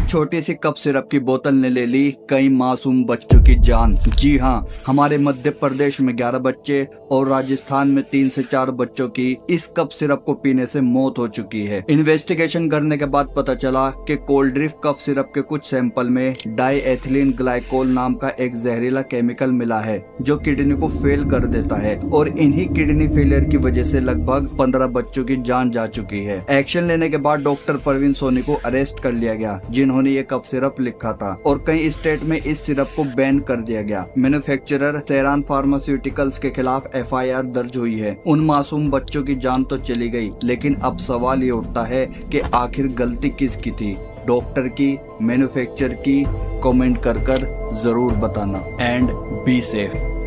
छोटी सी cup syrup की बोतल ने ले ली कई मासूम बच्चों की जान। जी हाँ, हमारे मध्य प्रदेश में 11 बच्चे और राजस्थान में 3 से 4 बच्चों की इस कप सिरप को पीने से मौत हो चुकी है। इन्वेस्टिगेशन करने के बाद पता चला कि कोल्ड ड्रिंक कप सिरप के कुछ सैंपल में डाईएथिलीन ग्लाइकोल नाम का एक जहरीला केमिकल मिला है जो किडनी को फेल कर देता है और इन्हीं किडनी फेलियर की वजह से लगभग 15 बच्चों की जान जा चुकी है। एक्शन लेने के बाद डॉक्टर परवीन सोनी को अरेस्ट कर लिया गया जिन्होंने ये कप सिरप लिखा था और कई स्टेट में इस सिरप को बैन कर दिया गया। मैन्युफैक्चरर सेरान फार्मास्यूटिकल्स के खिलाफ एफआईआर दर्ज हुई है। उन मासूम बच्चों की जान तो चली गई, लेकिन अब सवाल ये उठता है कि आखिर गलती किसकी थी, डॉक्टर की, मैन्युफैक्चरर की? कमेंट कर जरूर बताना एंड बी सेफ।